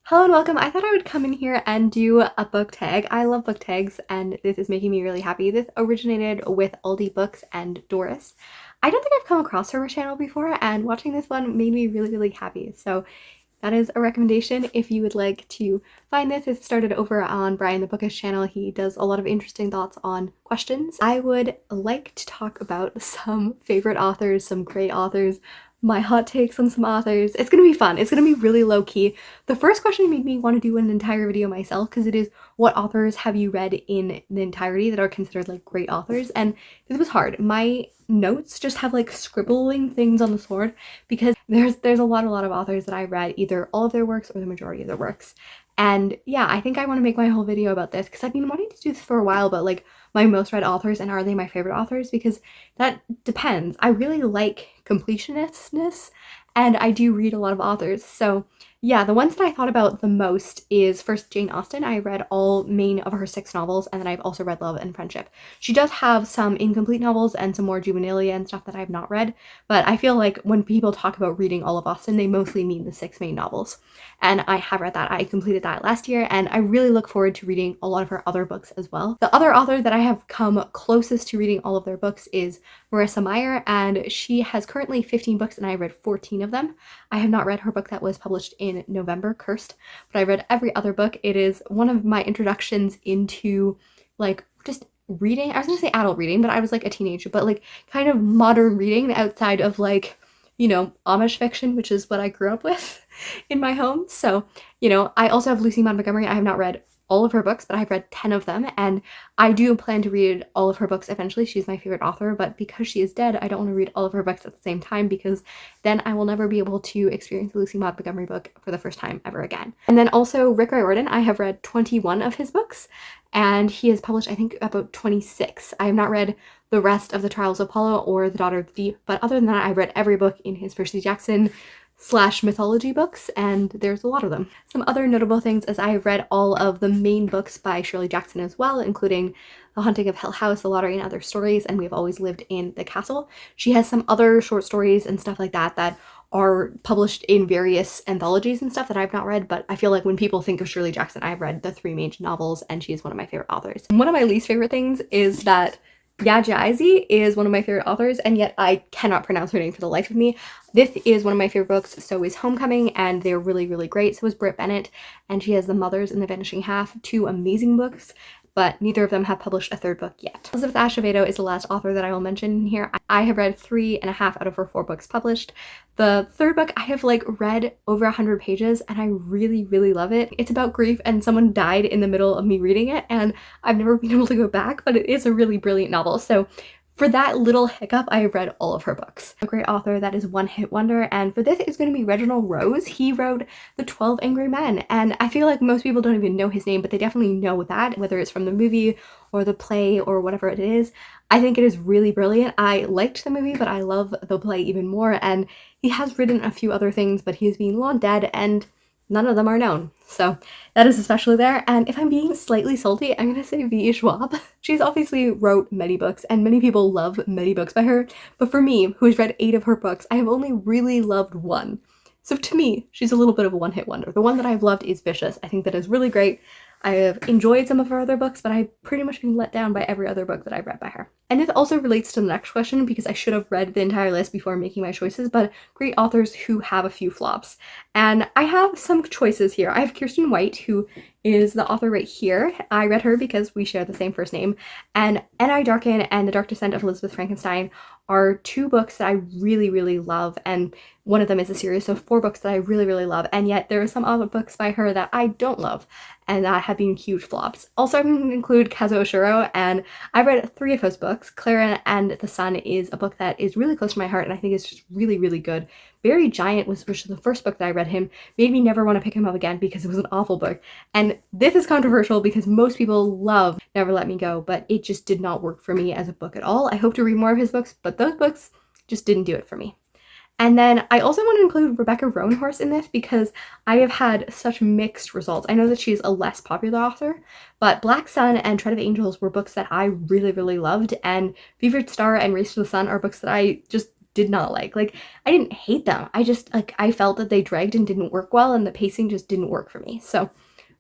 Hello and welcome. I thought I would come in here and do a book tag. I love book tags and this is making me really happy. This originated with Aldi Books and Doris. I don't think I've come across her channel before, and watching this one made me really happy. So that is a recommendation if you would like to find this. It started over on Brian the Bookish channel. He does a lot of interesting thoughts on questions. I would like to talk about some favorite authors, some great authors, my hot takes on some authors. It's gonna be fun. It's gonna be really low key. The first question made me want to do an entire video myself because it is, what authors have you read in the entirety that are considered like great authors? And this was hard. My notes just have like scribbling things on the sword because there's a lot of authors that I read, either all of their works or the majority of their works. And yeah, I think I want to make my whole video about this because I've been wanting to do this for a while, but like my most read authors and are they my favorite authors, because that depends. I really like completionistness and I do read a lot of authors. So yeah, the ones that I thought about the most is first Jane Austen. I read all main of her 6 novels, and then I've also read Love and Friendship. She does have some incomplete novels and some more juvenilia and stuff that I've not read, but I feel like when people talk about reading all of Austen, they mostly mean the 6 main novels. And I have read that. I completed that last year, and I really look forward to reading a lot of her other books as well. The other author that I have come closest to reading all of their books is Marissa Meyer, and she has currently 15 books and I read 14 of them. I have not read her book that was published in November, Cursed, but I read every other book. It is one of my introductions into like just reading. I was gonna say adult reading, but I was like a teenager, but like kind of modern reading outside of like, you know, Amish fiction, which is what I grew up with in my home. So, you know, I also have Lucy Maud Montgomery. I have not read all of her books, but I've read 10 of them, and I do plan to read all of her books eventually. She's my favorite author, but because she is dead, I don't want to read all of her books at the same time because then I will never be able to experience the Lucy Maud Montgomery book for the first time ever again. And then also Rick Riordan, I have read 21 of his books, and he has published, I think, about 26. I have not read the rest of the Trials of Apollo or The Daughter of the Deep, but other than that, I read every book in his Percy Jackson / mythology books, and there's a lot of them. Some other notable things is I have read all of the main books by Shirley Jackson as well, including The Haunting of Hill House, The Lottery and Other Stories, and We've Always Lived in the Castle. She has some other short stories and stuff like that that are published in various anthologies and stuff that I've not read, but I feel like when people think of Shirley Jackson, I've read the 3 main novels and she is one of my favorite authors. One of my least favorite things is that Yajazi is one of my favorite authors, and yet I cannot pronounce her name for the life of me. This is one of my favorite books, so is Homecoming, and they're really great. So is Britt Bennett, and she has The Mothers and The Vanishing Half, 2 amazing books, but neither of them have published a 3rd book yet. Elizabeth Acevedo is the last author that I will mention here. I have read 3.5 out of her 4 books published. The 3rd book I have like read over 100 pages and I really love it. It's about grief and someone died in the middle of me reading it, and I've never been able to go back, but it is a really brilliant novel. So for that little hiccup, I have read all of her books. A great author that is one-hit wonder, and for this is going to be Reginald Rose. He wrote The 12 Angry Men, and I feel like most people don't even know his name, but they definitely know that, whether it's from the movie or the play or whatever it is. I think it is really brilliant. I liked the movie, but I love the play even more, and he has written a few other things, but he is being long dead, and none of them are known. So that is especially there. And if I'm being slightly salty, I'm gonna say V. Schwab. She's obviously wrote many books, and many people love many books by her, but for me, who has read 8 of her books, I have only really loved 1. So to me, she's a little bit of a one-hit wonder. The one that I've loved is Vicious. I think that is really great. I have enjoyed some of her other books, but I've pretty much been let down by every other book that I've read by her. And this also relates to the next question because I should have read the entire list before making my choices, but great authors who have a few flops. And I have some choices here. I have Kirsten White, who is the author right here. I read her because we share the same first name. And N.I. Darkin and The Dark Descent of Elizabeth Frankenstein are 2 books that I really love, and one of them is a series of 4 books that I really love, and yet there are some other books by her that I don't love and that have been huge flops. Also, I'm going to include Kazuo Oshiro, and I read 3 of his books. Clara and the Sun is a book that is really close to my heart, and I think it's just really good. Very Giant, which was the first book that I read him, made me never want to pick him up again because it was an awful book. And this is controversial because most people love Never Let Me Go, but it just did not work for me as a book at all. I hope to read more of his books, but those books just didn't do it for me. And then I also want to include Rebecca Roanhorse in this because I have had such mixed results. I know that she's a less popular author, but Black Sun and Tread of Angels were books that I really loved, and Fevered Star and Race to the Sun are books that I just did not like. Like, I didn't hate them. I just, like, I felt that they dragged and didn't work well, and the pacing just didn't work for me. So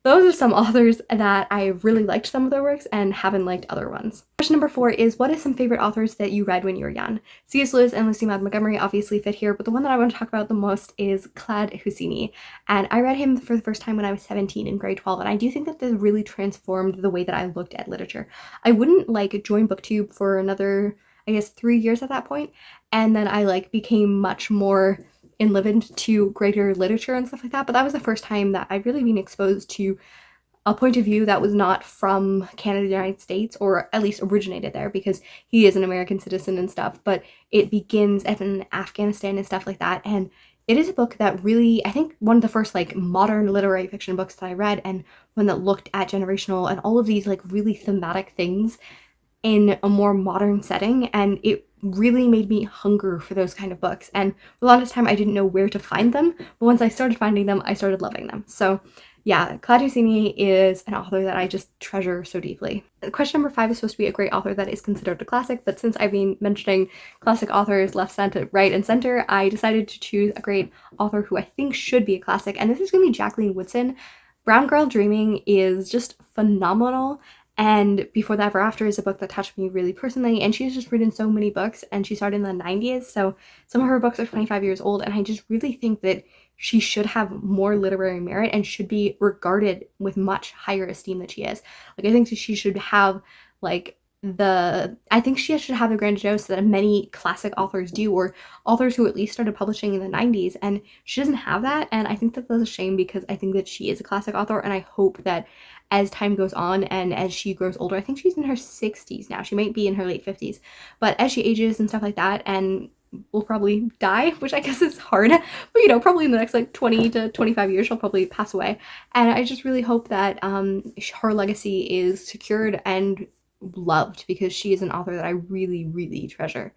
those are some authors that I really liked some of their works and haven't liked other ones. Question number 4 is, what are some favorite authors that you read when you were young? C.S. Lewis and Lucy Maud Montgomery obviously fit here, but the one that I want to talk about the most is Claude Houssini. And I read him for the first time when I was 17 in grade 12, and I do think that this really transformed the way that I looked at literature. I wouldn't like join BookTube for another, I guess, 3 years at that point, and then I like became much more enlivened to greater literature and stuff like that, but that was the first time that I've really been exposed to a point of view that was not from Canada, the United States, or at least originated there, because he is an American citizen and stuff, but it begins in Afghanistan and stuff like that. And it is a book that really, I think, one of the first like modern literary fiction books that I read, and one that looked at generational and all of these like really thematic things in a more modern setting, and it really made me hunger for those kind of books. And for the longest time I didn't know where to find them, but once I started finding them, I started loving them. So yeah, Claude Houssini is an author that I just treasure so deeply. Question number 5 is supposed to be a great author that is considered a classic, but since I've been mentioning classic authors left, center, right, and center, I decided to choose a great author who I think should be a classic, and this is going to be Jacqueline Woodson. Brown Girl Dreaming is just phenomenal, and Before the Ever After is a book that touched me really personally, and she's just written so many books, and she started in the 90s, so some of her books are 25 years old, and I just really think that she should have more literary merit and should be regarded with much higher esteem than she is. Like, I think that she should have, like, I think she should have the grandiose that many classic authors do, or authors who at least started publishing in the 90s, and she doesn't have that, and I think that that's a shame, because I think that she is a classic author, and I hope that as time goes on and as she grows older, I think she's in her 60s now, she might be in her late 50s, but as she ages and stuff like that, and will probably die, which I guess is hard, but you know, probably in the next like 20 to 25 years she'll probably pass away, and I just really hope that her legacy is secured and loved, because she is an author that I really, really treasure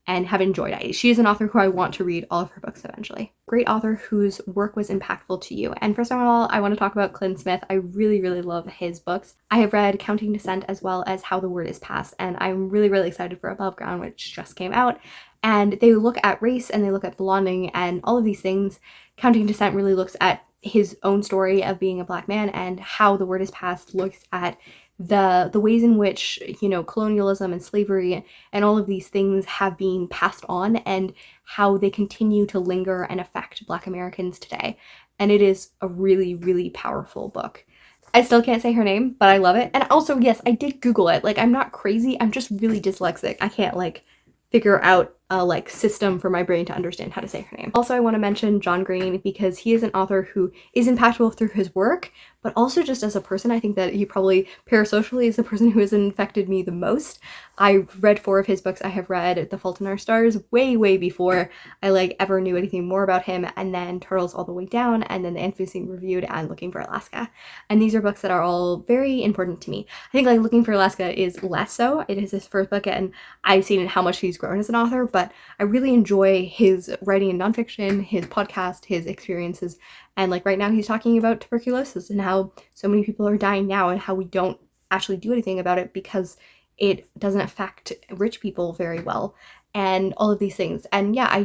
and have enjoyed. She is an author who I want to read all of her books eventually. Great author whose work was impactful to you. And first of all, I want to talk about Clint Smith. I really, really love his books. I have read Counting Descent as well as How the Word is Passed, and I'm really, really excited for Above Ground, which just came out. And they look at race and they look at belonging and all of these things. Counting Descent really looks at his own story of being a Black man, and How the Word is Passed looks at the ways in which, you know, colonialism and slavery and all of these things have been passed on, and how they continue to linger and affect Black Americans today. And it is a really, really powerful book. I still can't say her name, but I love it. And also, yes, I did Google it. Like, I'm not crazy, I'm just really dyslexic. I can't like figure out a like system for my brain to understand how to say her name. Also, I want to mention John Green, because he is an author who is impactful through his work, but also just as a person. I think that he probably parasocially is the person who has infected me the most. I read 4 of his books. I have read The Fault in Our Stars way, way before I like ever knew anything more about him, and then Turtles All the Way Down, and then The Infancy Reviewed, and Looking for Alaska. And these are books that are all very important to me. I think like Looking for Alaska is less so. It is his first book, and I've seen how much he's grown as an author, but I really enjoy his writing in nonfiction, his podcast, his experiences, and like right now he's talking about tuberculosis and how so many people are dying now, and how we don't actually do anything about it because it doesn't affect rich people very well, and all of these things. And yeah,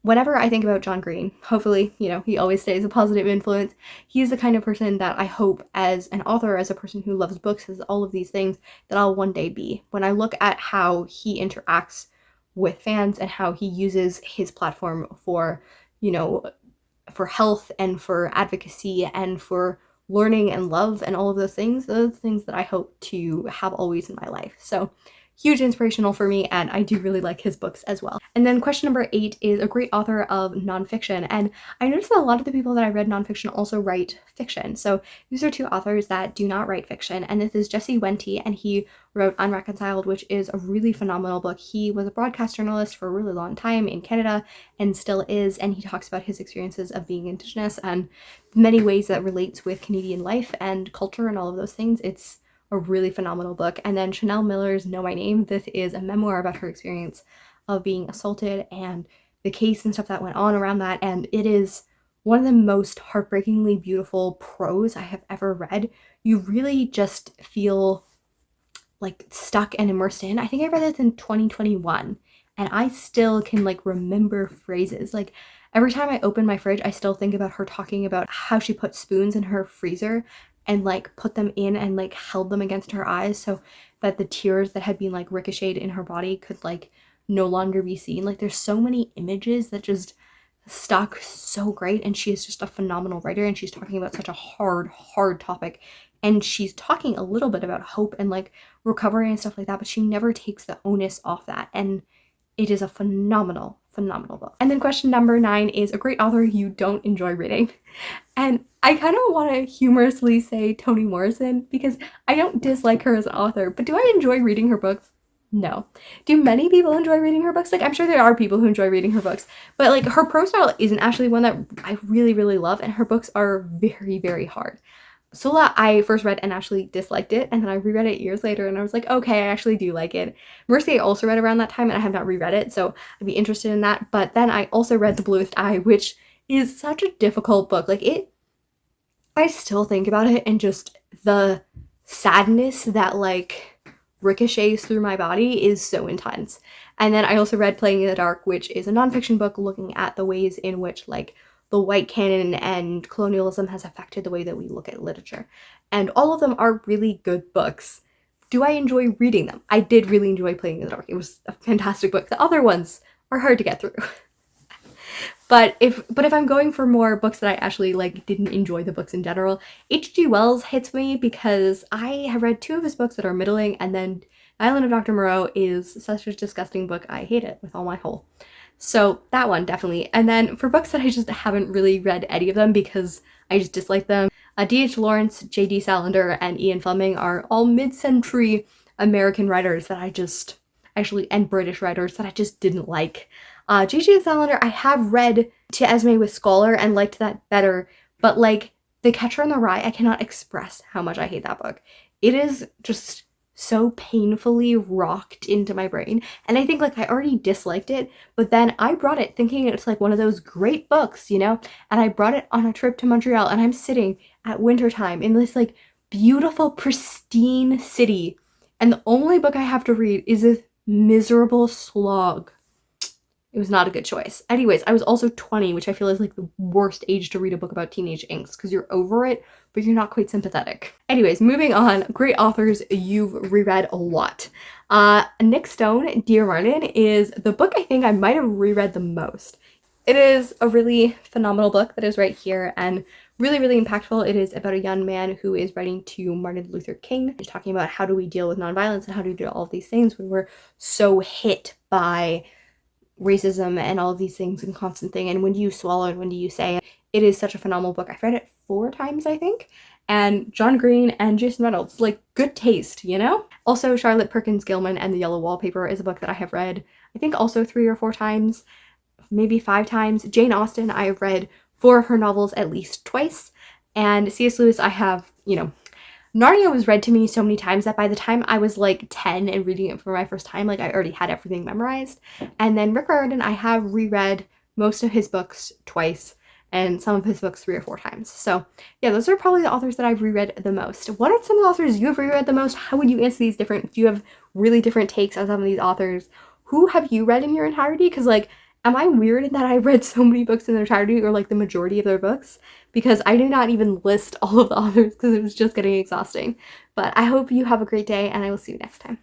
whenever I think about John Green, hopefully, you know, he always stays a positive influence. He's the kind of person that I hope, as an author, as a person who loves books, as all of these things, that I'll one day be. When I look at how he interacts with fans and how he uses his platform for, you know, for health and for advocacy and for learning and love and all of those are the things that I hope to have always in my life. So huge inspirational for me, and I do really like his books as well. And then question number 8 is a great author of nonfiction, and I noticed that a lot of the people that I read nonfiction also write fiction. So these are 2 authors that do not write fiction, and this is Jesse Wente, and he wrote Unreconciled, which is a really phenomenal book. He was a broadcast journalist for a really long time in Canada and still is, and he talks about his experiences of being Indigenous and many ways that relates with Canadian life and culture and all of those things. It's a really phenomenal book. And then Chanel Miller's Know My Name. This is a memoir about her experience of being assaulted and the case and stuff that went on around that. And it is one of the most heartbreakingly beautiful prose I have ever read. You really just feel like stuck and immersed in. I think I read this in 2021, and I still can like remember phrases. Like every time I open my fridge, I still think about her talking about how she put spoons in her freezer and like put them in and like held them against her eyes so that the tears that had been like ricocheted in her body could like no longer be seen. Like there's so many images that just stuck so great, and she is just a phenomenal writer, and she's talking about such a hard topic, and she's talking a little bit about hope and like recovery and stuff like that, but she never takes the onus off that, and it is a phenomenal book. And then question number 9 is a great author you don't enjoy reading. And I kind of want to humorously say Toni Morrison because I don't dislike her as an author, but do I enjoy reading her books? No. Do many people enjoy reading her books? Like, I'm sure there are people who enjoy reading her books, but like her prose style isn't actually one that I really love, and her books are very hard. Sola, I first read and actually disliked it, and then I reread it years later, and I was like, okay, I actually do like it. Mercy, I also read around that time, and I have not reread it, so I'd be interested in that. But then I also read The Bluest Eye, which is such a difficult book. Like, I still think about it, and just the sadness that, like, ricochets through my body is so intense. And then I also read Playing in the Dark, which is a nonfiction book looking at the ways in which, like, the white canon and colonialism has affected the way that we look at literature. And all of them are really good books. Do I enjoy reading them? I did really enjoy Playing in the Dark. It was a fantastic book. The other ones are hard to get through. But if I'm going for more books that I actually like didn't enjoy the books in general, H.G. Wells hits me because I have read 2 of his books that are middling, and then Island of Dr. Moreau is such a disgusting book. I hate it with all my whole. So that one, definitely. And then for books that I just haven't really read any of them because I just dislike them, D.H. Lawrence, J.D. Salinger, and Ian Fleming are all mid-century American writers that I just, actually, and British writers that I just didn't like. J.D. Salinger, I have read To Esme with Scholar and liked that better, but like The Catcher in the Rye, I cannot express how much I hate that book. It is just so painfully rocked into my brain, and I think like I already disliked it, but then I brought it thinking it's like one of those great books, you know, and I brought it on a trip to Montreal, and I'm sitting at wintertime in this like beautiful pristine city, and the only book I have to read is this miserable slog. It was not a good choice. Anyways, I was also 20, which I feel is like the worst age to read a book about teenage angst because you're over it, but you're not quite sympathetic. Anyways, moving on. Great authors you've reread a lot. Nick Stone, Dear Martin, is the book I think I might have reread the most. It is a really phenomenal book that is right here and really impactful. It is about a young man who is writing to Martin Luther King. He's talking about how do we deal with nonviolence and how do we do all of these things when we're so hit by racism and all of these things and constant thing, and when do you swallow and when do you say. It is such a phenomenal book. I've read it 4 times, I think, and John Green and Jason Reynolds, like, good taste, you know? Also, Charlotte Perkins Gilman and The Yellow Wallpaper is a book that I have read, I think also 3 or 4 times, maybe 5 times. Jane Austen, I have read 4 of her novels at least twice, and C.S. Lewis, I have, you know, Narnia was read to me so many times that by the time I was like 10 and reading it for my first time, like I already had everything memorized. And then Rick Riordan, I have reread most of his books twice and some of his books 3 or 4 times. So yeah, those are probably the authors that I've reread the most. What are some of the authors you have reread the most? How would you answer these different? Do you have really different takes on some of these authors? Who have you read in your entirety? Because like, am I weird in that I read so many books in their entirety or like the majority of their books? Because I did not even list all of the authors because it was just getting exhausting. But I hope you have a great day and I will see you next time.